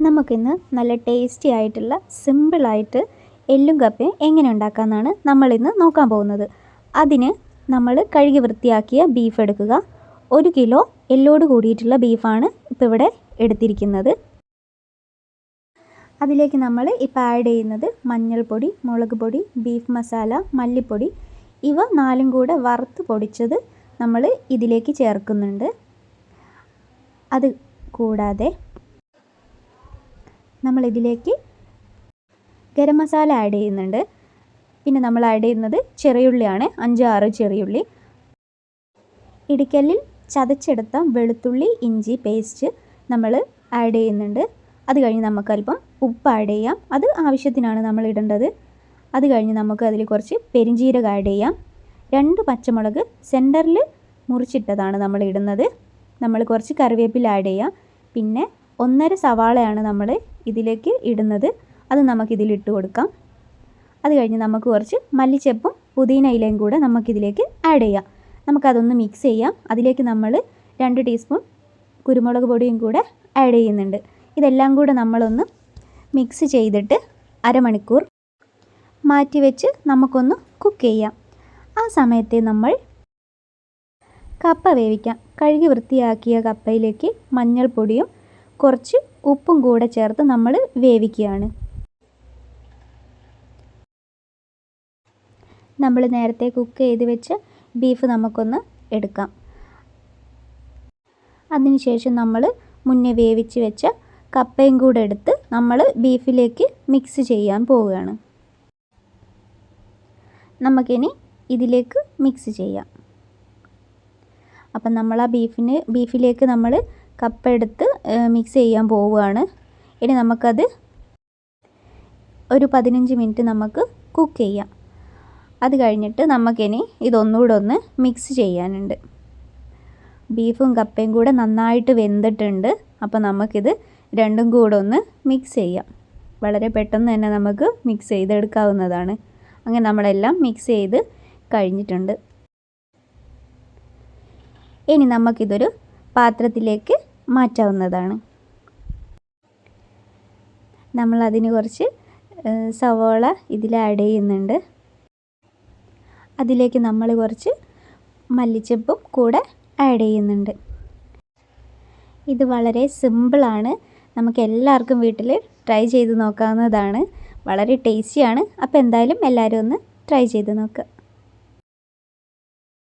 നമുക്കിന്ന് നല്ല ടേസ്റ്റി ആയിട്ടുള്ള സിമ്പിളായിട്ട് എല്ലും കപ്പയും എങ്ങനെ ഉണ്ടാക്കാമെന്നാണ് നമ്മളിന്ന് നോക്കാൻ പോകുന്നത്. അതിന് നമ്മൾ കഴുകി വൃത്തിയാക്കിയ ബീഫ് എടുക്കുക. 1 കിലോ എല്ലോട് കൂടിയിട്ടുള്ള ബീഫാണ് ഇപ്പോൾ ഇവിടെ എടുത്തിരിക്കുന്നത്. അതിലേക്ക് നമ്മൾ ഇപ്പോൾ ആഡ് ചെയ്യുന്നത് മഞ്ഞൾപ്പൊടി, മുളക് പൊടി, ബീഫ് മസാല, മല്ലിപ്പൊടി, ഇവ 4ഉം കൂടെ വറുത്ത് പൊടിച്ചത് നമ്മൾ ഇതിലേക്ക് ചേർക്കുന്നുണ്ട്. അത് കൂടാതെ നമ്മളിതിലേക്ക് ഗരം മസാല ആഡ് ചെയ്യുന്നുണ്ട്. പിന്നെ നമ്മൾ ആഡ് ചെയ്യുന്നത് ചെറിയുള്ളിയാണ്, 5-6 ചെറിയുള്ളി. ഇടിക്കല്ലിൽ ചതച്ചെടുത്ത വെളുത്തുള്ളി ഇഞ്ചി പേസ്റ്റ് നമ്മൾ ആഡ് ചെയ്യുന്നുണ്ട്. അത് കഴിഞ്ഞ് നമുക്കല്പം ഉപ്പ് ആഡ് ചെയ്യാം, അത് ആവശ്യത്തിനാണ് നമ്മൾ ഇടേണ്ടത്. അത് കഴിഞ്ഞ് നമുക്ക് അതിൽ കുറച്ച് പെരിഞ്ജീരകം ആഡ് ചെയ്യാം. 2 പച്ചമുളക് സെൻറ്ററിൽ മുറിച്ചിട്ടതാണ് നമ്മൾ ഇടുന്നത്. നമ്മൾ കുറച്ച് കറിവേപ്പില ആഡ് ചെയ്യാം. പിന്നെ 1.5 സവാളയാണ് നമ്മൾ ഇതിലേക്ക് ഇടുന്നത്, അത് നമുക്കിതിലിട്ട് കൊടുക്കാം. അത് കഴിഞ്ഞ് നമുക്ക് കുറച്ച് മല്ലിച്ചെപ്പും പുതിന ഇലയും കൂടെ നമുക്കിതിലേക്ക് ആഡ് ചെയ്യാം. നമുക്കതൊന്ന് മിക്സ് ചെയ്യാം. അതിലേക്ക് നമ്മൾ 2 ടീസ്പൂൺ കുരുമുളക് പൊടിയും കൂടെ ആഡ് ചെയ്യുന്നുണ്ട്. ഇതെല്ലാം കൂടെ നമ്മളൊന്ന് മിക്സ് ചെയ്തിട്ട് അരമണിക്കൂർ മാറ്റിവെച്ച് നമുക്കൊന്ന് കുക്ക് ചെയ്യാം. ആ സമയത്തെ നമ്മൾ കപ്പ വേവിക്കാം. കഴുകി വൃത്തിയാക്കിയ കപ്പയിലേക്ക് മഞ്ഞൾപ്പൊടിയും കുറച്ച് ഉപ്പും കൂടെ ചേർത്ത് നമ്മൾ വേവിക്കുകയാണ്. നമ്മൾ നേരത്തെ കുക്ക് ചെയ്ത് വെച്ച ബീഫ് നമുക്കൊന്ന് എടുക്കാം. അതിനുശേഷം നമ്മൾ മുന്നേ വേവിച്ച് വെച്ച കപ്പയും കൂടെ എടുത്ത് നമ്മൾ ബീഫിലേക്ക് മിക്സ് ചെയ്യാൻ പോവുകയാണ്. നമുക്കിനി ഇതിലേക്ക് മിക്സ് ചെയ്യാം. അപ്പം നമ്മൾ ആ ബീഫിലേക്ക് നമ്മൾ കപ്പ എടുത്ത് മിക്സ് ചെയ്യാൻ പോവുകയാണ്. ഇനി നമുക്കത് ഒരു 15 മിനിറ്റ് നമുക്ക് കുക്ക് ചെയ്യാം. അത് കഴിഞ്ഞിട്ട് നമുക്കിനി ഇതൊന്നുകൂടെ ഒന്ന് മിക്സ് ചെയ്യാനുണ്ട്. ബീഫും കപ്പയും കൂടെ നന്നായിട്ട് വെന്തിട്ടുണ്ട്. അപ്പോൾ നമുക്കിത് രണ്ടും കൂടെ ഒന്ന് മിക്സ് ചെയ്യാം. വളരെ പെട്ടെന്ന് തന്നെ നമുക്ക് മിക്സ് ചെയ്തെടുക്കാവുന്നതാണ്. അങ്ങനെ നമ്മളെല്ലാം മിക്സ് ചെയ്ത് കഴിഞ്ഞിട്ടുണ്ട്. ഇനി നമുക്കിതൊരു പാത്രത്തിലേക്ക് മാറ്റാവുന്നതാണ്. നമ്മളതിന് കുറച്ച് സവോള ഇതിൽ ആഡ് ചെയ്യുന്നുണ്ട്. അതിലേക്ക് നമ്മൾ കുറച്ച് മല്ലിച്ചെപ്പും കൂടെ ആഡ് ചെയ്യുന്നുണ്ട്. ഇത് വളരെ സിമ്പിളാണ്. നമുക്ക് എല്ലാവർക്കും വീട്ടിൽ ട്രൈ ചെയ്ത് നോക്കാവുന്നതാണ്. വളരെ ടേസ്റ്റിയാണ്. അപ്പോൾ എന്തായാലും എല്ലാവരും ഒന്ന് ട്രൈ ചെയ്ത് നോക്കുക.